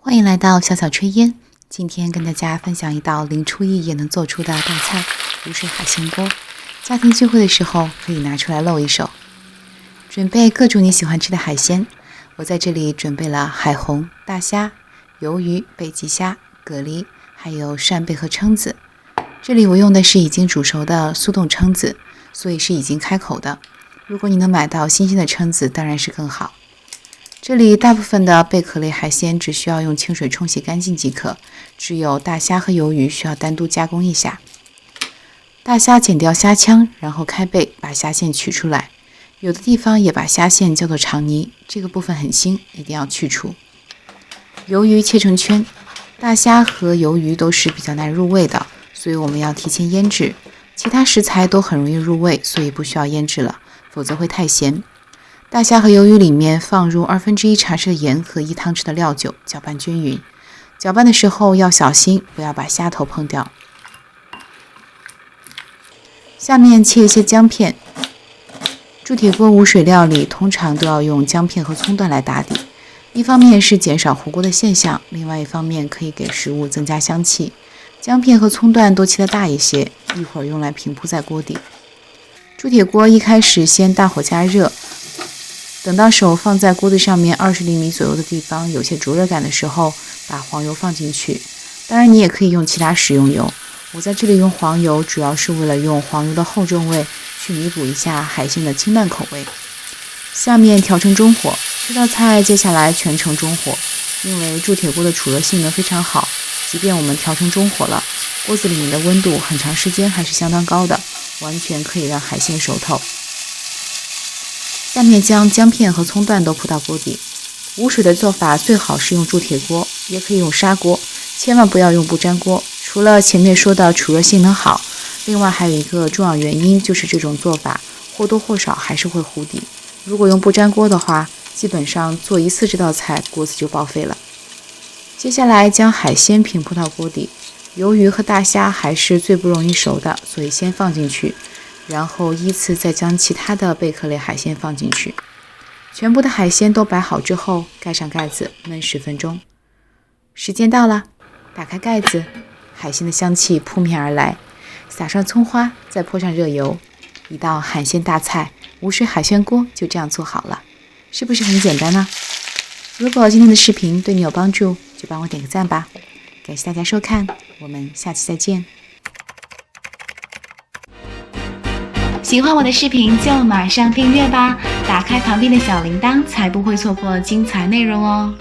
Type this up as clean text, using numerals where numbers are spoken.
欢迎来到小小炊烟，今天跟大家分享一道零厨艺也能做出的大菜——无水海鲜锅。家庭聚会的时候可以拿出来露一手。准备各种你喜欢吃的海鲜，我在这里准备了海虹、大虾、鱿鱼、北极虾、蛤蜊，还有扇贝和蛏子。这里我用的是已经煮熟的速冻蛏子，所以是已经开口的。如果你能买到新鲜的蛏子，当然是更好。这里大部分的贝壳类海鲜只需要用清水冲洗干净即可，只有大虾和鱿鱼需要单独加工一下。大虾剪掉虾腔，然后开背，把虾线取出来。有的地方也把虾线叫做肠泥，这个部分很腥，一定要去除。鱿鱼切成圈，大虾和鱿鱼都是比较难入味的，所以我们要提前腌制。其他食材都很容易入味，所以不需要腌制了，否则会太咸。大虾和鱿鱼里面放入1/2茶匙的盐和1汤匙的料酒，搅拌均匀。搅拌的时候要小心，不要把虾头碰掉。下面切一些姜片。铸铁锅无水料理通常都要用姜片和葱段来打底，一方面是减少糊锅的现象，另外一方面可以给食物增加香气。姜片和葱段都切得大一些，一会儿用来平铺在锅底。铸铁锅一开始先大火加热，等到手放在锅子上面20厘米左右的地方有些灼热感的时候，把黄油放进去。当然你也可以用其他食用油，我在这里用黄油主要是为了用黄油的厚重味去弥补一下海鲜的清淡口味。下面调成中火，这道菜接下来全程中火，因为铸铁锅的储热性能非常好，即便我们调成中火了，锅子里面的温度很长时间还是相当高的，完全可以让海鲜熟透。下面将姜片和葱段都铺到锅底。无水的做法最好是用铸铁锅，也可以用砂锅，千万不要用不粘锅。除了前面说的储热性能好，另外还有一个重要原因，就是这种做法或多或少还是会糊底。如果用不粘锅的话，基本上做一次这道菜锅子就报废了。接下来将海鲜平铺到锅底，鱿鱼和大虾还是最不容易熟的，所以先放进去，然后依次再将其他的贝壳类海鲜放进去。全部的海鲜都摆好之后，盖上盖子焖10分钟。时间到了，打开盖子，海鲜的香气扑面而来，撒上葱花，再泼上热油，一道海鲜大菜无水海鲜锅就这样做好了，是不是很简单呢？如果今天的视频对你有帮助，就帮我点个赞吧。感谢大家收看，我们下期再见。喜欢我的视频就马上订阅吧，打开旁边的小铃铛，才不会错过精彩内容哦。